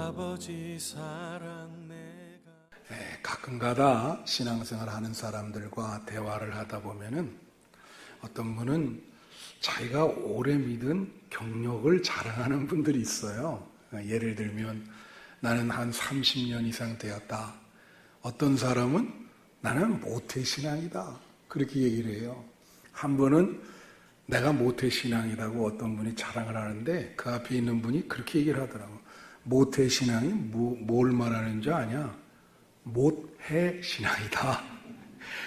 아버지 사랑 내가 가끔가다 신앙생활 하는 사람들과 대화를 하다 보면은 어떤 분은 자기가 오래 믿은 경력을 자랑하는 분들이 있어요. 예를 들면 나는 한 30년 이상 되었다. 어떤 사람은 나는 모태신앙이다. 그렇게 얘기를 해요. 한 번은 내가 모태신앙이라고 어떤 분이 자랑을 하는데 그 앞에 있는 분이 그렇게 얘기를 하더라고요. 모태신앙이 뭘 말하는 줄 아냐? 못해신앙이다.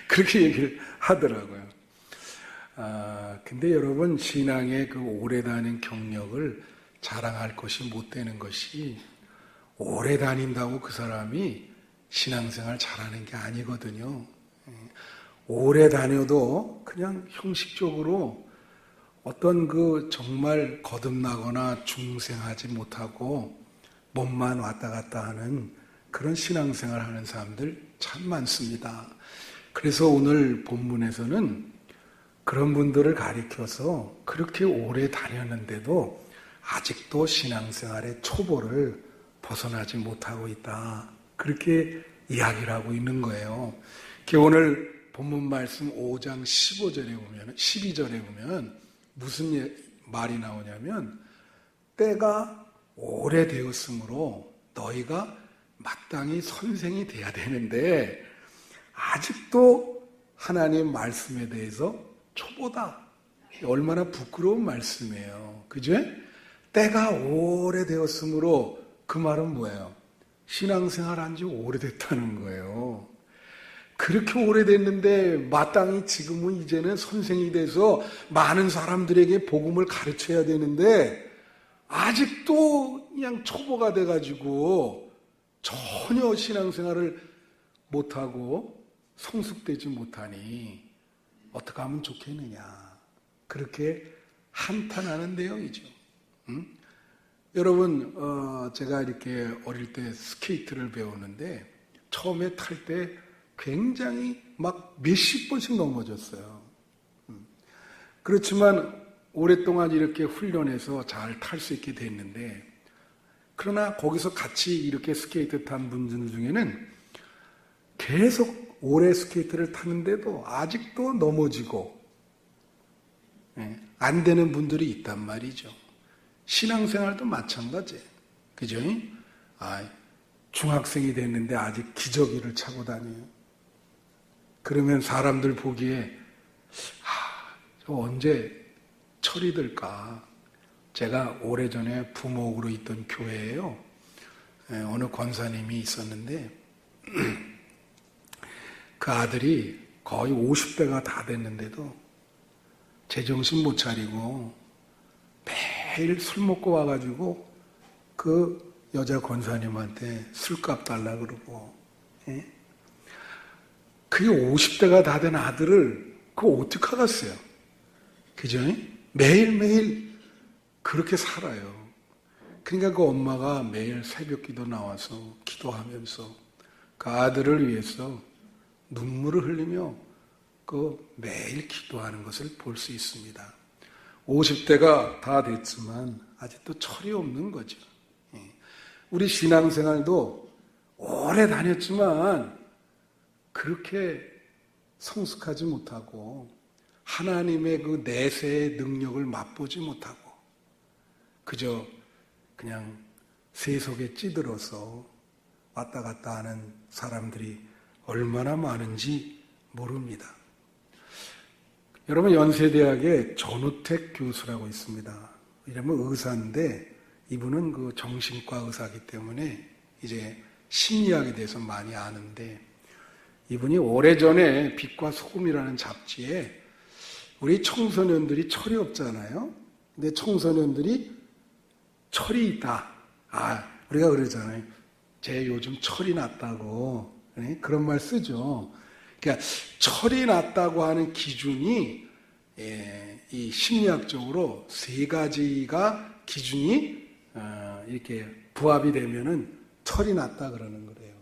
그렇게 얘기를 하더라고요. 근데 여러분, 신앙의 그 오래 다닌 경력을 자랑할 것이 못 되는 것이 오래 다닌다고 그 사람이 신앙생활 잘하는 게 아니거든요. 오래 다녀도 그냥 형식적으로 어떤 그 정말 거듭나거나 중생하지 못하고 몸만 왔다 갔다 하는 그런 신앙생활 하는 사람들 참 많습니다. 그래서 오늘 본문에서는 그런 분들을 가리켜서 그렇게 오래 다녔는데도 아직도 신앙생활의 초보를 벗어나지 못하고 있다. 그렇게 이야기를 하고 있는 거예요. 오늘 본문 말씀 5장 12절에 보면 무슨 말이 나오냐면 때가 오래되었으므로 너희가 마땅히 선생이 돼야 되는데 아직도 하나님 말씀에 대해서 초보다. 얼마나 부끄러운 말씀이에요. 그죠? 때가 오래되었으므로 그 말은 뭐예요? 신앙생활 한 지 오래됐다는 거예요. 그렇게 오래됐는데 마땅히 지금은 이제는 선생이 돼서 많은 사람들에게 복음을 가르쳐야 되는데 아직도 그냥 초보가 돼가지고 전혀 신앙생활을 못하고 성숙되지 못하니 어떻게 하면 좋겠느냐. 그렇게 한탄하는 내용이죠. 여러분, 제가 이렇게 어릴 때 스케이트를 배우는데 처음에 탈 때 굉장히 막 몇십 번씩 넘어졌어요. 그렇지만 오랫동안 이렇게 훈련해서 잘 탈 수 있게 됐는데 그러나 거기서 같이 이렇게 스케이트 탄 분들 중에는 계속 오래 스케이트를 타는데도 아직도 넘어지고 안 되는 분들이 있단 말이죠. 신앙생활도 마찬가지예요. 그죠? 중학생이 됐는데 아직 기저귀를 차고 다녀요. 그러면 사람들 보기에 저 언제 철이 들까? 제가 오래전에 부목으로 있던 교회에요. 어느 권사님이 있었는데 그 아들이 거의 50대가 다 됐는데도 제정신 못 차리고 매일 술 먹고 와가지고 그 여자 권사님한테 술값 달라 그러고 그게 50대가 다 된 아들을 그거 어떻게 하겠어요? 그죠? 매일매일 그렇게 살아요. 그러니까 그 엄마가 매일 새벽 기도 나와서 기도하면서 그 아들을 위해서 눈물을 흘리며 그 매일 기도하는 것을 볼 수 있습니다. 50대가 다 됐지만 아직도 철이 없는 거죠. 우리 신앙생활도 오래 다녔지만 그렇게 성숙하지 못하고 하나님의 그 내세의 능력을 맛보지 못하고 그저 그냥 세속에 찌들어서 왔다 갔다 하는 사람들이 얼마나 많은지 모릅니다. 여러분, 연세대학에 전우택 교수라고 있습니다. 이러면 의사인데 이분은 그 정신과 의사이기 때문에 이제 심리학에 대해서 많이 아는데 이분이 오래전에 빛과 소금이라는 잡지에 우리 청소년들이 철이 없잖아요. 근데 청소년들이 철이 있다. 우리가 그러잖아요. 쟤 요즘 철이 났다고. 그런 말 쓰죠. 그러니까 철이 났다고 하는 기준이 이 심리학적으로 세 가지가 기준이 이렇게 부합이 되면은 철이 났다 그러는 거래요.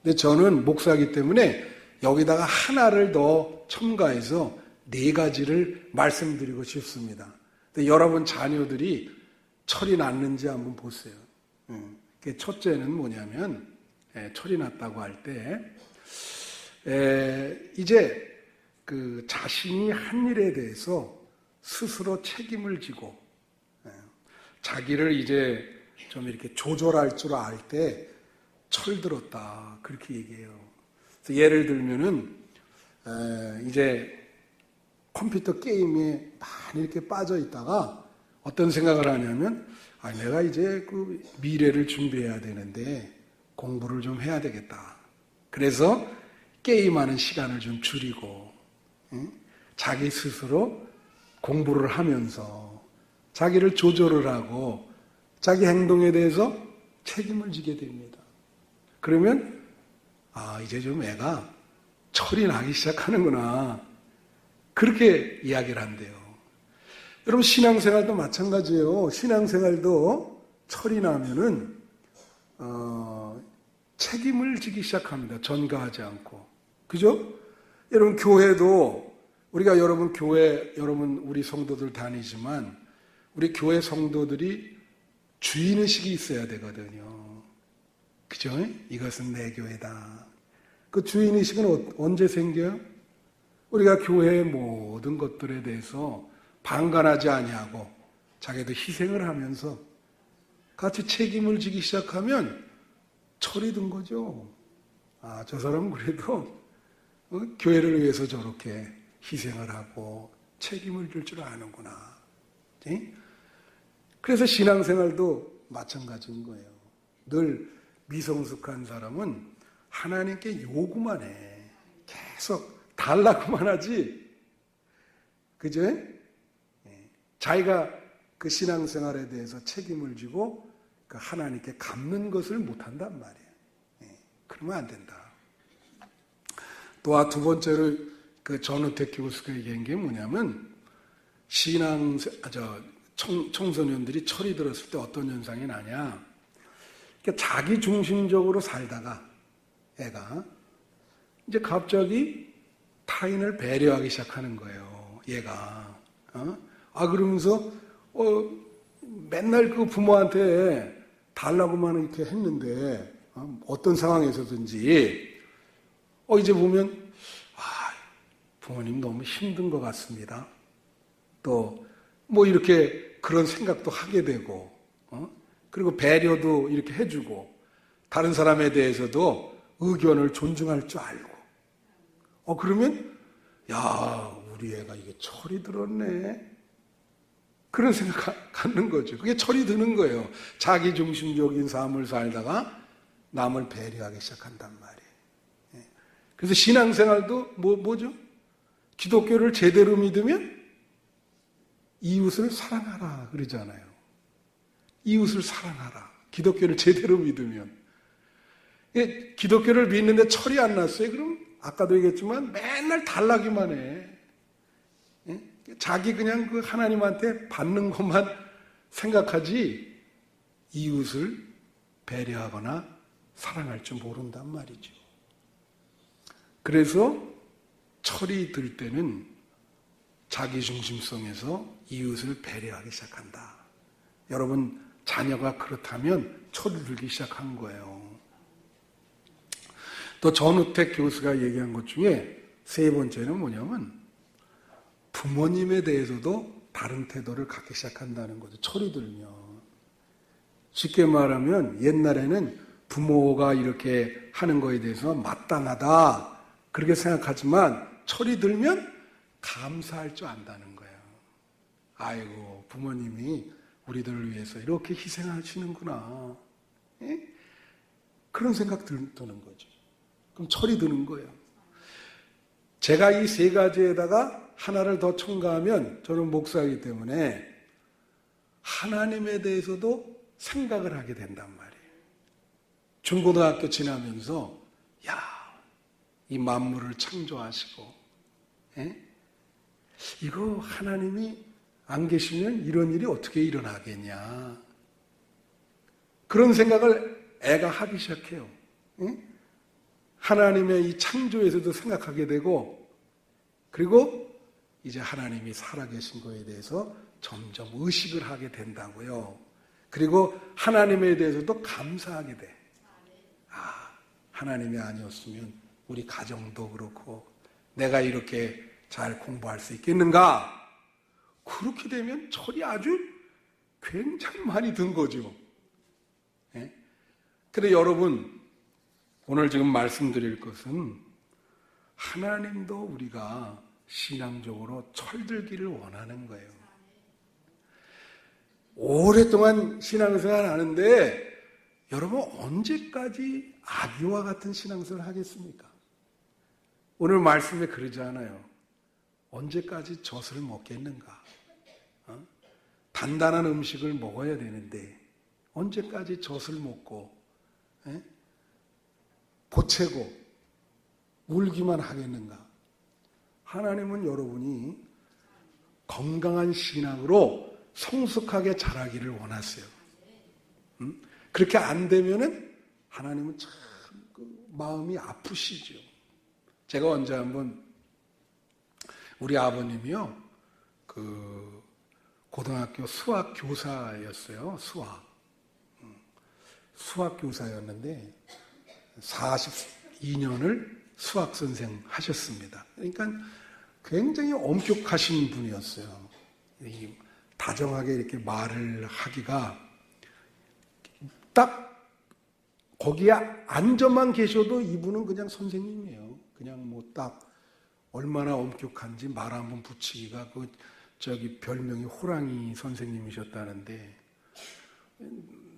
근데 저는 목사이기 때문에 여기다가 하나를 더 첨가해서 네 가지를 말씀드리고 싶습니다. 근데 여러분 자녀들이 철이 났는지 한번 보세요. 첫째는 뭐냐면 철이 났다고 할 때 이제 그 자신이 한 일에 대해서 스스로 책임을 지고 자기를 이제 좀 이렇게 조절할 줄 알 때 철들었다 그렇게 얘기해요. 그래서 예를 들면은 이제 컴퓨터 게임에 많이 이렇게 빠져 있다가 어떤 생각을 하냐면 내가 이제 그 미래를 준비해야 되는데 공부를 좀 해야 되겠다. 그래서 게임하는 시간을 좀 줄이고 자기 스스로 공부를 하면서 자기를 조절을 하고 자기 행동에 대해서 책임을 지게 됩니다. 그러면 이제 좀 애가 철이 나기 시작하는구나 그렇게 이야기를 한대요. 여러분 신앙생활도 마찬가지예요. 신앙생활도 철이 나면은 책임을 지기 시작합니다. 전가하지 않고. 그죠? 여러분 교회도 우리가 여러분 우리 성도들 다니지만 우리 교회 성도들이 주인의식이 있어야 되거든요. 그죠? 이것은 내 교회다. 그 주인의식은 언제 생겨요? 우리가 교회의 모든 것들에 대해서 방관하지 아니하고 자기도 희생을 하면서 같이 책임을 지기 시작하면 철이 든 거죠. 저 사람은 그래도 교회를 위해서 저렇게 희생을 하고 책임을 질 줄 아는구나. 그래서 신앙생활도 마찬가지인 거예요. 늘 미성숙한 사람은 하나님께 요구만 해. 계속 달라고만 하지. 그죠? 자기가 그 신앙생활에 대해서 책임을 지고 그 하나님께 갚는 것을 못한단 말이에요. 그러면 안 된다. 또 두 번째로 그 전우택 교수가 얘기한 게 뭐냐면 청소년들이 철이 들었을 때 어떤 현상이 나냐. 그러니까 자기 중심적으로 살다가 애가 이제 갑자기 타인을 배려하기 시작하는 거예요. 얘가. 그러면서 맨날 그 부모한테 달라고만 이렇게 했는데 어떤 상황에서든지 이제 보면 부모님 너무 힘든 것 같습니다. 또 뭐 이렇게 그런 생각도 하게 되고 그리고 배려도 이렇게 해주고 다른 사람에 대해서도 의견을 존중할 줄 알고 그러면 우리 애가 이게 철이 들었네. 그런 생각 갖는 거죠. 그게 철이 드는 거예요. 자기 중심적인 삶을 살다가 남을 배려하기 시작한단 말이에요. 그래서 신앙생활도 뭐죠? 기독교를 제대로 믿으면 이웃을 사랑하라 그러잖아요. 이웃을 사랑하라. 기독교를 제대로 믿으면. 기독교를 믿는데 철이 안 났어요. 그럼 아까도 얘기했지만 맨날 달라기만 해. 자기 그냥 그 하나님한테 받는 것만 생각하지 이웃을 배려하거나 사랑할 줄 모른단 말이죠. 그래서 철이 들 때는 자기 중심성에서 이웃을 배려하기 시작한다. 여러분 자녀가 그렇다면 철이 들기 시작한 거예요. 또 전우택 교수가 얘기한 것 중에 세 번째는 뭐냐면 부모님에 대해서도 다른 태도를 갖기 시작한다는 거죠. 철이 들면. 쉽게 말하면 옛날에는 부모가 이렇게 하는 거에 대해서 마땅하다 그렇게 생각하지만 철이 들면 감사할 줄 안다는 거예요. 아이고 부모님이 우리들을 위해서 이렇게 희생하시는구나. 그런 생각 드는 거죠. 그럼 철이 드는 거예요. 제가 이 세 가지에다가 하나를 더 첨가하면 저는 목사이기 때문에 하나님에 대해서도 생각을 하게 된단 말이에요. 중고등학교 지나면서 이 만물을 창조하시고 이거 하나님이 안 계시면 이런 일이 어떻게 일어나겠냐. 그런 생각을 애가 하기 시작해요. 하나님의 이 창조에서도 생각하게 되고 그리고 이제 하나님이 살아계신 거에 대해서 점점 의식을 하게 된다고요. 그리고 하나님에 대해서도 감사하게 돼. 하나님이 아니었으면 우리 가정도 그렇고 내가 이렇게 잘 공부할 수 있겠는가? 그렇게 되면 철이 아주 굉장히 많이 든 거죠. 예? 근데 여러분, 오늘 지금 말씀드릴 것은 하나님도 우리가 신앙적으로 철들기를 원하는 거예요. 오랫동안 신앙생활 하는데 여러분 언제까지 아기와 같은 신앙생활을 하겠습니까? 오늘 말씀에 그러지 않아요. 언제까지 젖을 먹겠는가? 단단한 음식을 먹어야 되는데 언제까지 젖을 먹고 보채고 울기만 하겠는가? 하나님은 여러분이 건강한 신앙으로 성숙하게 자라기를 원하세요. 그렇게 안 되면은 하나님은 참 마음이 아프시죠. 제가 언제 한번 우리 아버님이요, 고등학교 수학 교사였어요. 수학 교사였는데 42년을 수학 선생 하셨습니다. 그러니까 굉장히 엄격하신 분이었어요. 다정하게 이렇게 말을 하기가 딱 거기에 앉아만 계셔도 이분은 그냥 선생님이에요. 그냥 뭐 딱 얼마나 엄격한지 말 한번 붙이기가 별명이 호랑이 선생님이셨다는데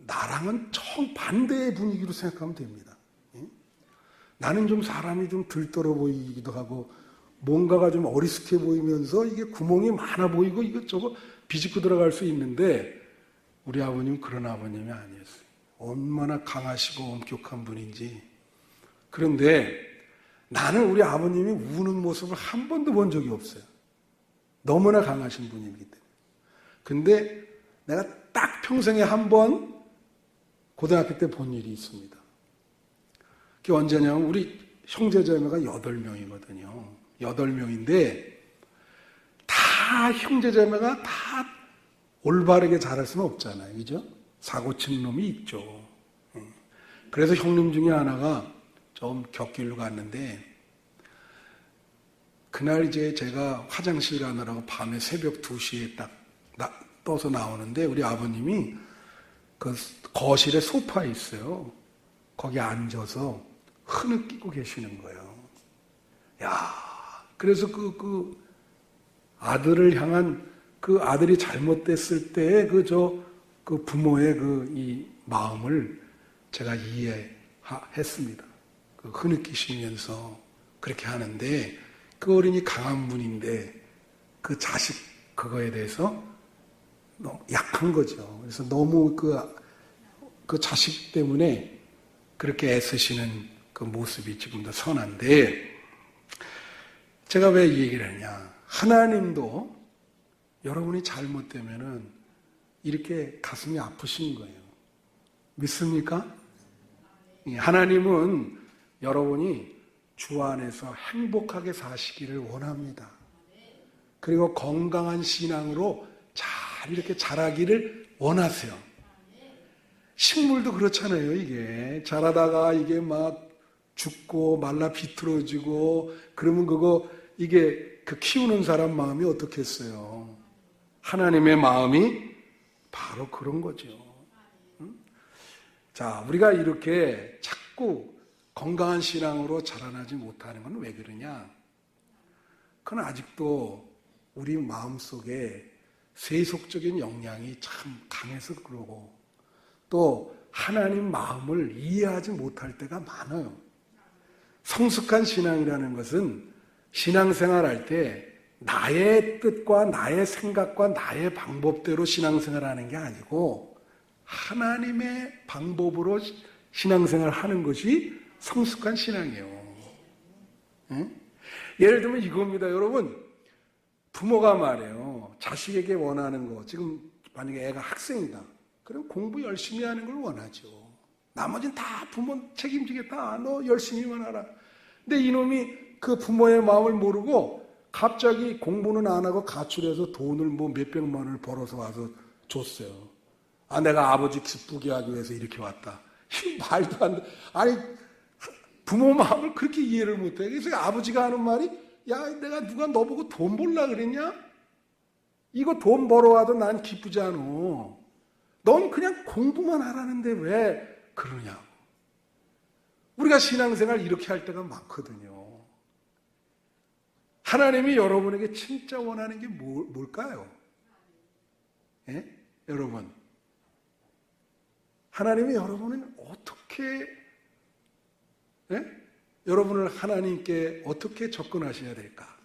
나랑은 정반대의 분위기로 생각하면 됩니다. 나는 좀 사람이 좀 들떠러 보이기도 하고 뭔가가 좀 어리숙해 보이면서 이게 구멍이 많아 보이고 이것저것 비집고 들어갈 수 있는데 우리 아버님은 그런 아버님이 아니었어요. 얼마나 강하시고 엄격한 분인지. 그런데 나는 우리 아버님이 우는 모습을 한 번도 본 적이 없어요. 너무나 강하신 분이기 때문에. 근데 내가 딱 평생에 한 번 고등학교 때 본 일이 있습니다. 그게 언제냐면 우리 형제자매가 8명이거든요. 8명인데 다 형제자매가 다 올바르게 자랄 수는 없잖아요. 그죠? 사고 친 놈이 있죠. 그래서 형님 중에 하나가 좀 곁길로 갔는데 그날 이제 제가 화장실 가느라고 밤에 새벽 2시에 딱 떠서 나오는데 우리 아버님이 그 거실에 소파에 있어요. 거기 앉아서 흐느끼고 계시는 거예요. 야, 그래서 그 아들을 향한 그 아들이 잘못됐을 때의 그 부모의 이 마음을 제가 이해했습니다. 그 흐느끼시면서 그렇게 하는데 그 어린이 강한 분인데 그 자식 그거에 대해서 너무 약한 거죠. 그래서 너무 그 자식 때문에 그렇게 애쓰시는 그 모습이 지금도 선한데 제가 왜 이 얘기를 하냐. 하나님도 여러분이 잘못되면은 이렇게 가슴이 아프신 거예요. 믿습니까? 하나님은 여러분이 주 안에서 행복하게 사시기를 원합니다. 그리고 건강한 신앙으로 잘 이렇게 자라기를 원하세요. 식물도 그렇잖아요. 이게 자라다가 이게 막 죽고 말라 비틀어지고 그러면 이게 그 키우는 사람 마음이 어떻겠어요? 하나님의 마음이 바로 그런 거죠. 자, 우리가 이렇게 자꾸 건강한 신앙으로 자라나지 못하는 건 왜 그러냐? 그건 아직도 우리 마음속에 세속적인 영향이 참 강해서 그러고 또 하나님 마음을 이해하지 못할 때가 많아요. 성숙한 신앙이라는 것은 신앙생활할 때 나의 뜻과 나의 생각과 나의 방법대로 신앙생활하는 게 아니고 하나님의 방법으로 신앙생활하는 것이 성숙한 신앙이에요. 예를 들면 이겁니다. 여러분, 부모가 말해요. 자식에게 원하는 거, 지금 만약에 애가 학생이다. 그럼 공부 열심히 하는 걸 원하죠. 나머지는 다 부모 책임지겠다. 너 열심히만 하라. 근데 이놈이 그 부모의 마음을 모르고 갑자기 공부는 안 하고 가출해서 돈을 뭐 몇백만 원을 벌어서 와서 줬어요. 내가 아버지 기쁘게 하기 위해서 이렇게 왔다. 이 말도 안 돼. 아니, 부모 마음을 그렇게 이해를 못해. 그래서 아버지가 하는 말이, 야, 내가 누가 너보고 돈 벌라 그랬냐? 이거 돈 벌어와도 난 기쁘지 않아. 넌 그냥 공부만 하라는데 왜 그러냐고. 우리가 신앙생활 이렇게 할 때가 많거든요. 하나님이 여러분에게 진짜 원하는 게 뭘까요? 예? 여러분. 하나님이 여러분은 어떻게, 예? 여러분을 하나님께 어떻게 접근하셔야 될까?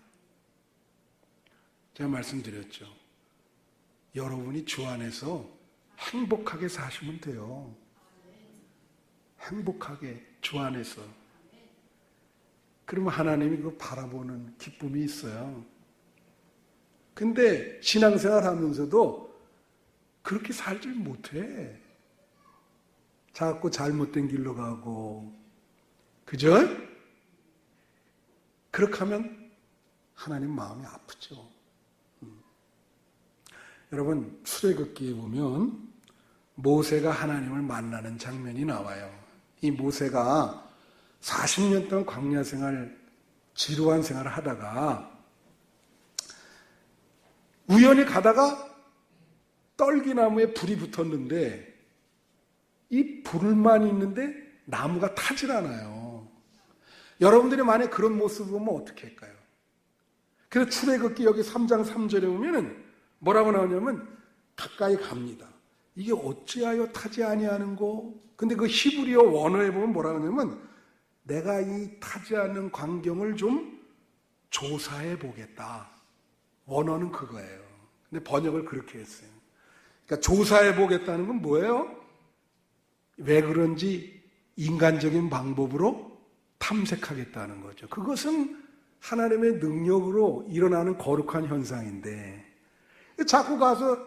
제가 말씀드렸죠. 여러분이 주 안에서 행복하게 사시면 돼요. 행복하게 주 안에서. 그러면 하나님이 그거 바라보는 기쁨이 있어요. 근데 신앙생활 하면서도 그렇게 살질 못해. 자꾸 잘못된 길로 가고, 그죠? 그렇게 하면 하나님 마음이 아프죠. 여러분, 출애굽기에 보면 모세가 하나님을 만나는 장면이 나와요. 이 모세가 40년 동안 광야 생활, 지루한 생활을 하다가 우연히 가다가 떨기나무에 불이 붙었는데 이 불만 있는데 나무가 타질 않아요. 여러분들이 만약에 그런 모습을 보면 어떻게 할까요? 그래서 출애굽기 여기 3장 3절에 보면은 뭐라고 나오냐면 가까이 갑니다. 이게 어찌하여 타지 아니하는고? 근데 그 히브리어 원어에 보면 뭐라고 하냐면 내가 이 타지 않는 광경을 좀 조사해 보겠다. 원어는 그거예요. 근데 번역을 그렇게 했어요. 그러니까 조사해 보겠다는 건 뭐예요? 왜 그런지 인간적인 방법으로 탐색하겠다는 거죠. 그것은 하나님의 능력으로 일어나는 거룩한 현상인데 자꾸 가서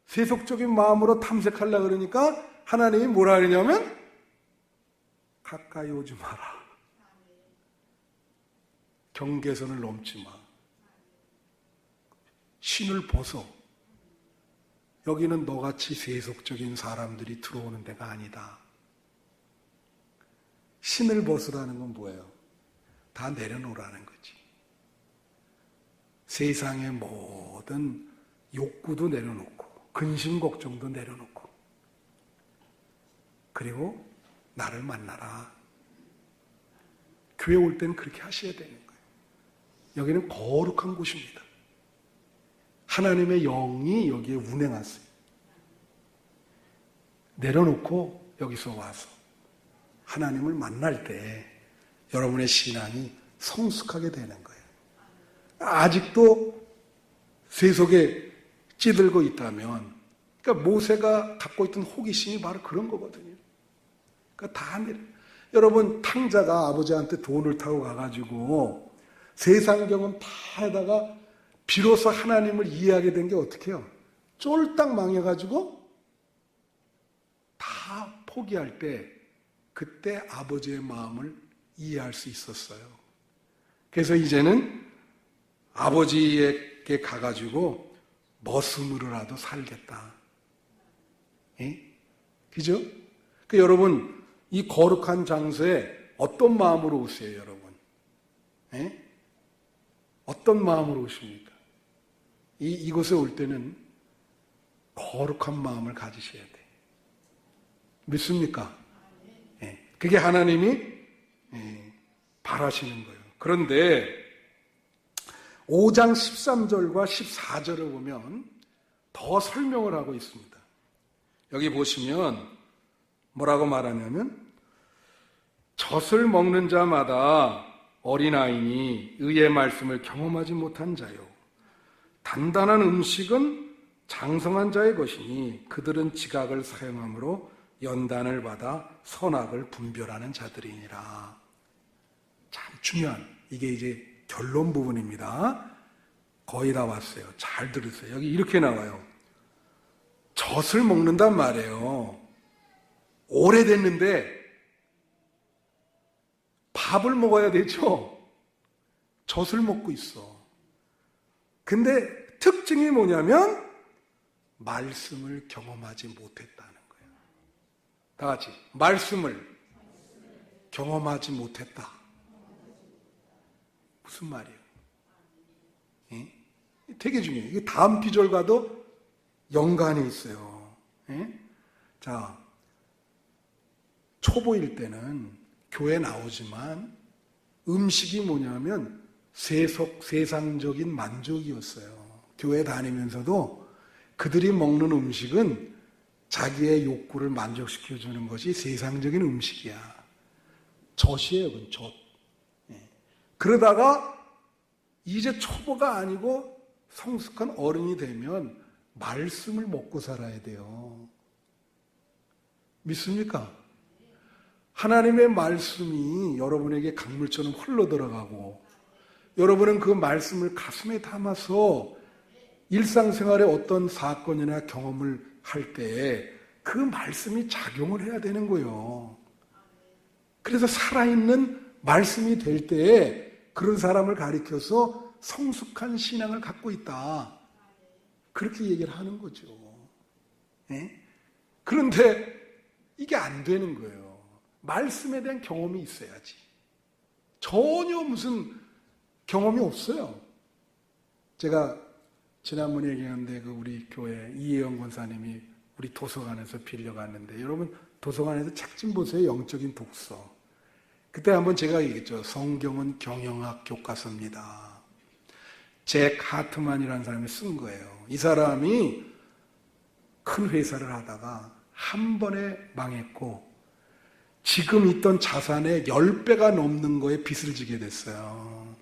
세속적인 마음으로 탐색하려고 그러니까 하나님이 뭐라 그러냐면 가까이 오지 마라. 경계선을 넘지 마. 신을 벗어. 여기는 너같이 세속적인 사람들이 들어오는 데가 아니다. 신을 벗으라는 건 뭐예요? 다 내려놓으라는 거지. 세상의 모든 욕구도 내려놓고 근심 걱정도 내려놓고 그리고 나를 만나라. 교회 올 때는 그렇게 하셔야 되는 거예요. 여기는 거룩한 곳입니다. 하나님의 영이 여기에 운행하세요. 내려놓고 여기서 와서 하나님을 만날 때 여러분의 신앙이 성숙하게 되는 거예요. 아직도 세속에 찌들고 있다면, 그러니까 모세가 갖고 있던 호기심이 바로 그런 거거든요. 그러니까 다 여러분 탕자가 아버지한테 돈을 타고 가가지고 세상 경험 다 하다가 비로소 하나님을 이해하게 된 게 어떻게 해요? 쫄딱 망해가지고 다 포기할 때 그때 아버지의 마음을 이해할 수 있었어요. 그래서 이제는 아버지에게 가가지고 머슴으로라도 살겠다. 예? 그죠? 여러분 이 거룩한 장소에 어떤 마음으로 오세요, 여러분? 예? 어떤 마음으로 오십니까? 이곳에 올 때는 거룩한 마음을 가지셔야 돼. 믿습니까? 예. 그게 하나님이 바라시는 거예요. 그런데 5장 13절과 14절을 보면 더 설명을 하고 있습니다. 여기 보시면 뭐라고 말하냐면 젖을 먹는 자마다 어린아이니 의의 말씀을 경험하지 못한 자요. 단단한 음식은 장성한 자의 것이니 그들은 지각을 사용함으로 연단을 받아 선악을 분별하는 자들이니라. 참 중요한, 이게 이제 결론 부분입니다. 거의 다 왔어요. 잘 들으세요. 여기 이렇게 나와요. 젖을 먹는단 말이에요. 오래됐는데 밥을 먹어야 되죠. 젖을 먹고 있어. 근데 특징이 뭐냐면 말씀을 경험하지 못했다는 거예요. 다 같이 말씀을 경험하지 못했다. 무슨 말이에요? 예? 되게 중요해요. 이게 다음 구절과도 연관이 있어요. 예? 자, 초보일 때는 교회 나오지만 음식이 뭐냐면 세상적인 만족이었어요. 교회 다니면서도 그들이 먹는 음식은 자기의 욕구를 만족시켜주는 것이 세상적인 음식이야. 젖이에요, 그건 젖. 예. 그러다가 이제 초보가 아니고 성숙한 어른이 되면 말씀을 먹고 살아야 돼요. 믿습니까? 하나님의 말씀이 여러분에게 강물처럼 흘러 들어가고 여러분은 그 말씀을 가슴에 담아서 일상생활의 어떤 사건이나 경험을 할 때에 그 말씀이 작용을 해야 되는 거예요. 그래서 살아있는 말씀이 될 때에 그런 사람을 가리켜서 성숙한 신앙을 갖고 있다. 그렇게 얘기를 하는 거죠. 예? 그런데 이게 안 되는 거예요. 말씀에 대한 경험이 있어야지. 전혀 무슨 경험이 없어요. 제가 지난번에 얘기했는데 우리 교회 이혜영 권사님이 우리 도서관에서 빌려갔는데 여러분 도서관에서 책 좀 보세요. 영적인 독서. 그때 한번 제가 얘기했죠. 성경은 경영학 교과서입니다. 잭 하트만이라는 사람이 쓴 거예요. 이 사람이 큰 회사를 하다가 한 번에 망했고 지금 있던 자산의 10배가 넘는 거에 빚을 지게 됐어요.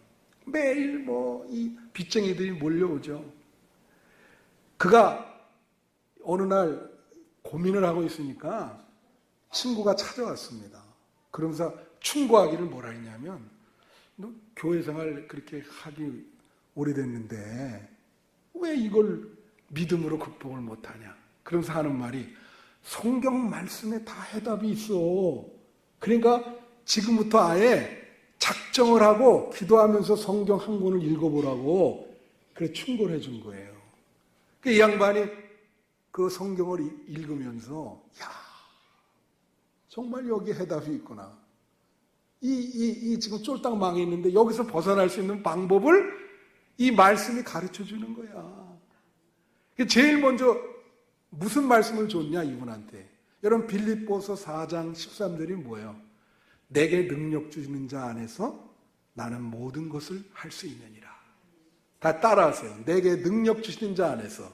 매일 이 빚쟁이들이 몰려오죠. 그가 어느 날 고민을 하고 있으니까 친구가 찾아왔습니다. 그러면서 충고하기를 뭐라 했냐면 너 교회 생활 그렇게 하기 오래됐는데 왜 이걸 믿음으로 극복을 못하냐. 그러면서 하는 말이 성경 말씀에 다 해답이 있어. 그러니까 지금부터 아예 작정을 하고 기도하면서 성경 한 권을 읽어보라고 그래 충고를 해준 거예요. 이 양반이 그 성경을 읽으면서 야 정말 여기 해답이 있구나. 이 지금 쫄딱 망해 있는데 여기서 벗어날 수 있는 방법을 이 말씀이 가르쳐 주는 거야. 제일 먼저 무슨 말씀을 줬냐 이분한테. 여러분 빌립보서 4장 13절이 뭐예요? 내게 능력 주시는 자 안에서 나는 모든 것을 할 수 있느니라. 다 따라하세요. 내게 능력 주시는 자 안에서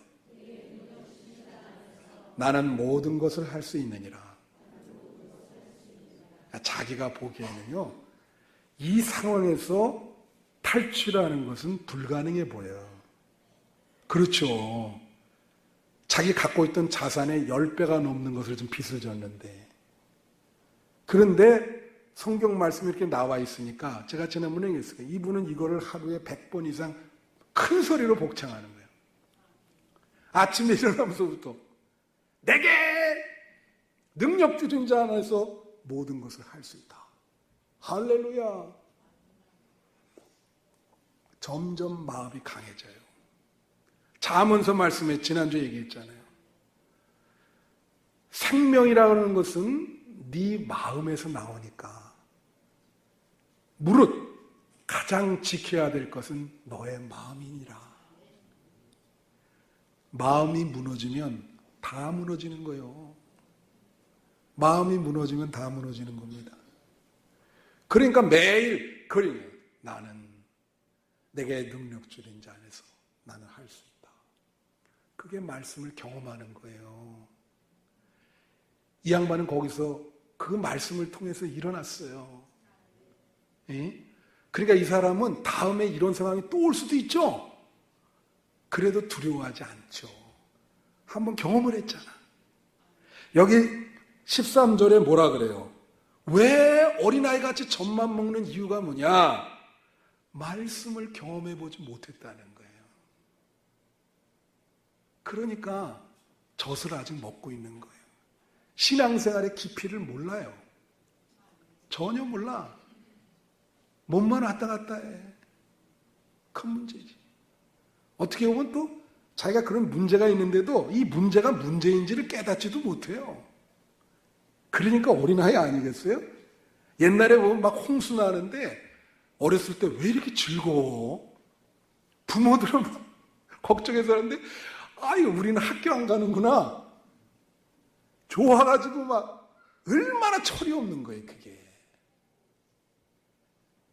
나는 모든 것을 할 수 있느니라. 자기가 보기에는요, 이 상황에서 탈출하는 것은 불가능해 보여요. 그렇죠. 자기 갖고 있던 자산의 10배가 넘는 것을 좀 빚을 졌는데. 그런데 성경 말씀이 이렇게 나와 있으니까 제가 지난번에 얘기했어요. 이분은 이거를 하루에 100번 이상 큰 소리로 복창하는 거예요. 아침에 일어나면서부터 내게 능력 주신 자 안에서 모든 것을 할 수 있다. 할렐루야. 점점 마음이 강해져요. 잠언서 말씀에 지난주에 얘기했잖아요. 생명이라는 것은 네 마음에서 나오니까 무릇 가장 지켜야 될 것은 너의 마음이니라. 마음이 무너지면 다 무너지는 거예요. 마음이 무너지면 다 무너지는 겁니다. 그러니까 매일 나는 내게 능력 주신 자 안에서 나는 할 수 있다. 그게 말씀을 경험하는 거예요. 이 양반은 거기서 그 말씀을 통해서 일어났어요. 예? 그러니까 이 사람은 다음에 이런 상황이 또 올 수도 있죠. 그래도 두려워하지 않죠. 한번 경험을 했잖아. 여기 13절에 뭐라 그래요? 왜 어린아이같이 젖만 먹는 이유가 뭐냐? 말씀을 경험해보지 못했다는 거예요. 그러니까 젖을 아직 먹고 있는 거예요. 신앙생활의 깊이를 몰라요. 전혀 몰라. 몸만 왔다 갔다 해. 큰 문제지. 어떻게 보면 또 자기가 그런 문제가 있는데도 이 문제가 문제인지를 깨닫지도 못해요. 그러니까 어린아이 아니겠어요? 옛날에 보면 막 홍수 나는데 어렸을 때 왜 이렇게 즐거워? 부모들은 막 걱정해서 하는데 아유 우리는 학교 안 가는구나. 좋아가지고 막 얼마나 철이 없는 거예요 그게.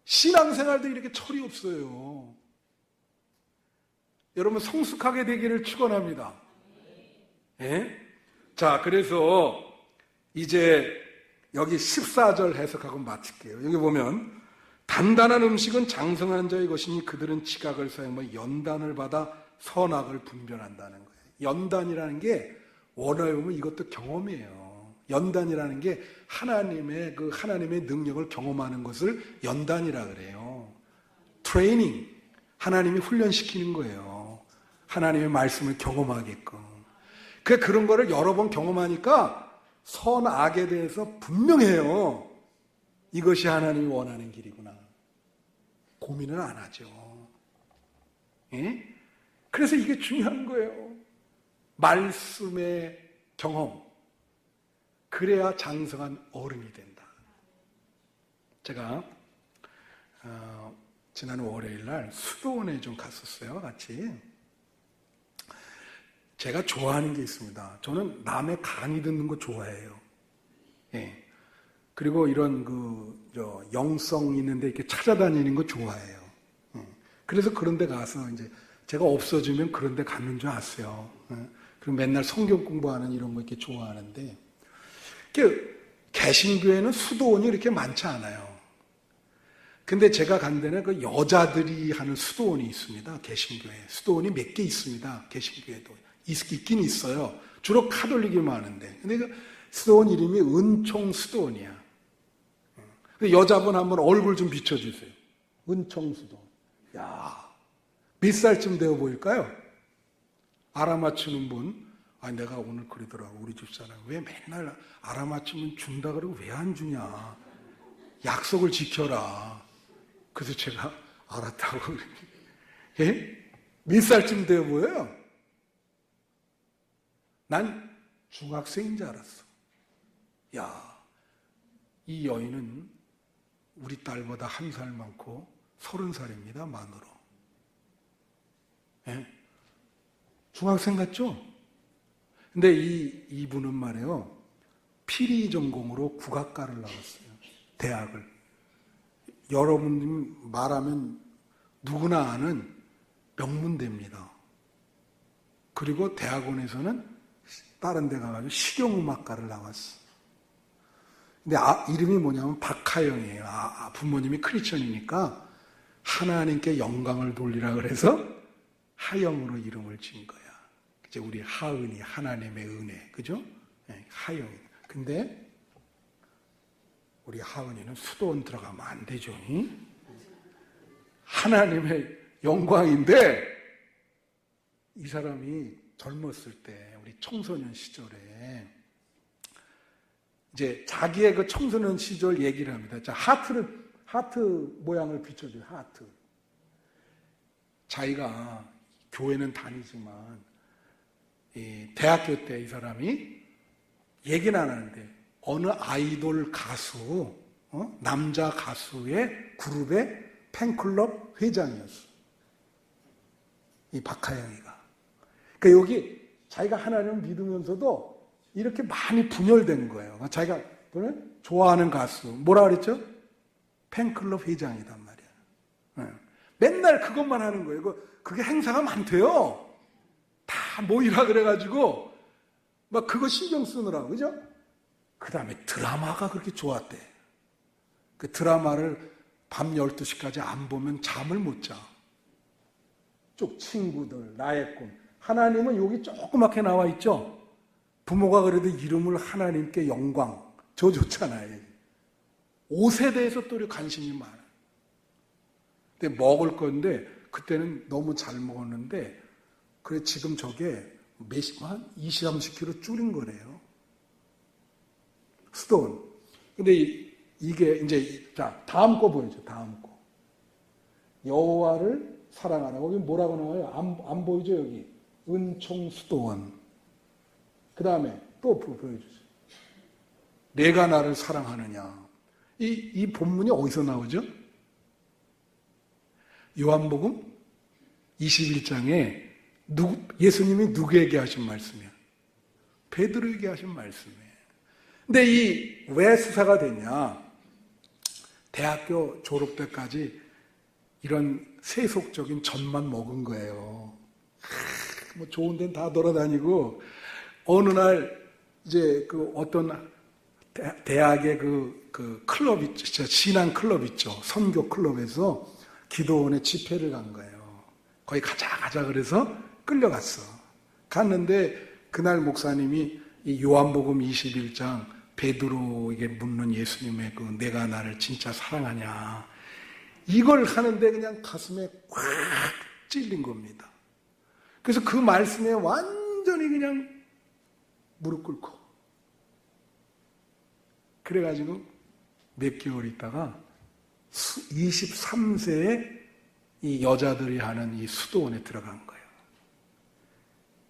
신앙생활도 이렇게 철이 없어요. 여러분 성숙하게 되기를 축원합니다. 예? 자, 그래서 이제 여기 14절 해석하고 마칠게요. 여기 보면 단단한 음식은 장성한 자의 것이니 그들은 지각을 사용하여 연단을 받아 선악을 분별한다는 거예요. 연단이라는 게 원어에 보면 이것도 경험이에요. 연단이라는 게 하나님의 능력을 경험하는 것을 연단이라 그래요. 트레이닝, 하나님이 훈련시키는 거예요. 하나님의 말씀을 경험하게끔. 그런 거를 여러 번 경험하니까 선악에 대해서 분명해요. 이것이 하나님이 원하는 길이구나. 고민을 안 하죠. 예? 그래서 이게 중요한 거예요. 말씀의 경험. 그래야 장성한 어른이 된다. 제가 지난 월요일 날 수도원에 좀 갔었어요. 같이. 제가 좋아하는 게 있습니다. 저는 남의 강의 듣는 거 좋아해요. 예. 그리고 이런 영성 있는데 이렇게 찾아다니는 거 좋아해요. 예. 그래서 그런 데 가서 이제 제가 없어지면 그런 데 가는 줄 아세요. 예. 그리고 맨날 성경 공부하는 이런 거 이렇게 좋아하는데, 개신교회는 수도원이 이렇게 많지 않아요. 근데 제가 간 데는 그 여자들이 하는 수도원이 있습니다. 개신교회. 수도원이 몇 개 있습니다. 개신교회도. 있긴 있어요. 주로 카톨릭이 많은데. 근데 그 수도원 이름이 은총 수도원이야. 근데 여자분 한번 얼굴 좀 비춰주세요. 은총 수도원. 야, 몇 살쯤 되어 보일까요? 알아맞히는 분. 아, 내가 오늘 그러더라고. 우리 집사람. 왜 맨날 알아맞히면 준다 그러고 왜 안 주냐. 약속을 지켜라. 그래서 제가 알았다고. 예? 몇 살쯤 되어 보여요? 난 중학생인 줄 알았어. 야, 이 여인은 우리 딸보다 1살 많고 30살입니다, 만으로. 예? 중학생 같죠? 근데 이분은 말이에요. 피리 전공으로 국악과를 나왔어요. 대학을. 여러분이 말하면 누구나 아는 명문대입니다. 그리고 대학원에서는 다른 데 가가지고 실용음악과를 나왔어. 근데 이름이 뭐냐면 박하영이에요. 부모님이 크리스천이니까 하나님께 영광을 돌리라 그래서 하영으로 이름을 지은 거야. 이제 우리 하은이 하나님의 은혜, 그죠? 네, 하영이. 근데 우리 하은이는 수도원 들어가면 안 되죠. 하나님의 영광인데 이 사람이 젊었을 때 우리 청소년 시절에 이제 자기의 그 청소년 시절 얘기를 합니다. 자, 하트 모양을 비춰줘요. 하트. 자기가 교회는 다니지만 이 대학교 때 이 사람이 얘기는 안 하는데 어느 아이돌 가수, 남자 가수의 그룹의 팬클럽 회장이었어. 이 박하영이가. 그러니까 여기 자기가 하나님을 믿으면서도 이렇게 많이 분열된 거예요. 자기가 좋아하는 가수, 뭐라 그랬죠? 팬클럽 회장이단 말이야. 맨날 그것만 하는 거예요. 그게 행사가 많대요. 다 모이라 그래가지고 막 그거 신경 쓰느라고, 그죠? 그 다음에 드라마가 그렇게 좋았대. 그 드라마를 밤 12시까지 안 보면 잠을 못 자. 쪽 친구들, 나의 꿈. 하나님은 여기 조그맣게 나와 있죠? 부모가 그래도 이름을 하나님께 영광, 저 좋잖아요. 옷에 대해서 또 관심이 많아요. 근데 먹을 건데, 그때는 너무 잘 먹었는데, 그래, 지금 저게 한 20, 30kg 줄인 거래요. 수도원. 근데 이게 이제, 자, 다음 거 보여줘, 다음 거. 여호와를 사랑하라고. 여기 뭐라고 나와요? 안 보이죠, 여기? 은총수도원. 그 다음에 또 보여주세요. 내가 나를 사랑하느냐. 이 본문이 어디서 나오죠? 요한복음 21장에 예수님이 누구에게 하신 말씀이야? 베드로에게 하신 말씀이에요. 근데 이 왜 수사가 됐냐? 대학교 졸업 때까지 이런 세속적인 젖만 먹은 거예요. 뭐 좋은 데는 다 돌아다니고 어느 날 이제 그 어떤 대학의 그 클럽 있죠, 신앙 클럽 있죠, 선교 클럽에서 기도원에 집회를 간 거예요. 거기 가자 그래서 끌려갔어. 갔는데 그날 목사님이 이 요한복음 21장 베드로에게 묻는 예수님의 그 내가 나를 진짜 사랑하냐, 이걸 하는데 그냥 가슴에 꽉 찔린 겁니다. 그래서 그 말씀에 완전히 그냥 무릎 꿇고, 그래가지고 몇 개월 있다가 23세에 이 여자들이 하는 이 수도원에 들어간 거예요.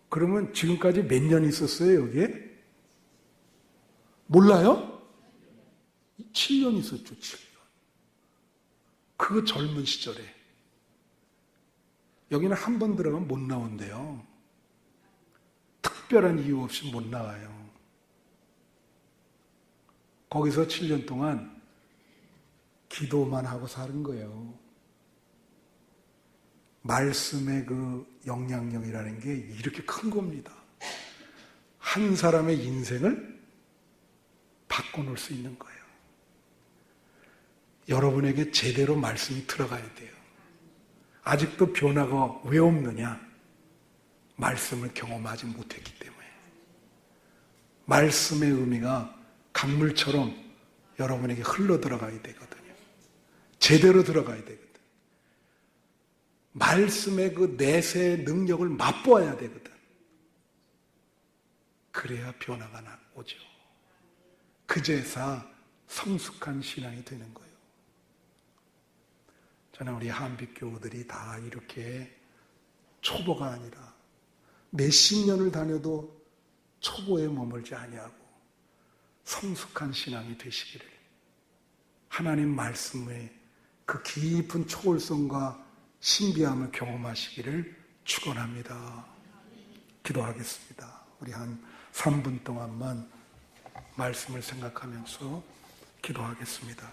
그러면 지금까지 몇 년 있었어요, 여기에? 몰라요? 7년 있었죠, 7년. 그 젊은 시절에. 여기는 한 번 들어가면 못 나온대요. 특별한 이유 없이 못 나와요. 거기서 7년 동안 기도만 하고 사는 거예요. 말씀의 그 영향력이라는 게 이렇게 큰 겁니다. 한 사람의 인생을 바꿔놓을 수 있는 거예요. 여러분에게 제대로 말씀이 들어가야 돼요. 아직도 변화가 왜 없느냐? 말씀을 경험하지 못했기 때문에. 말씀의 의미가 강물처럼 여러분에게 흘러 들어가야 되거든요. 제대로 들어가야 되거든요. 말씀의 그 내세의 능력을 맛보아야 되거든. 그래야 변화가 오죠. 그제서 성숙한 신앙이 되는 거예요. 저는 우리 한빛교우들이 다 이렇게 초보가 아니라 몇십 년을 다녀도 초보에 머물지 아니하고 성숙한 신앙이 되시기를, 하나님 말씀의 그 깊은 초월성과 신비함을 경험하시기를 축원합니다. 기도하겠습니다. 우리 한 3분 동안만 말씀을 생각하면서 기도하겠습니다.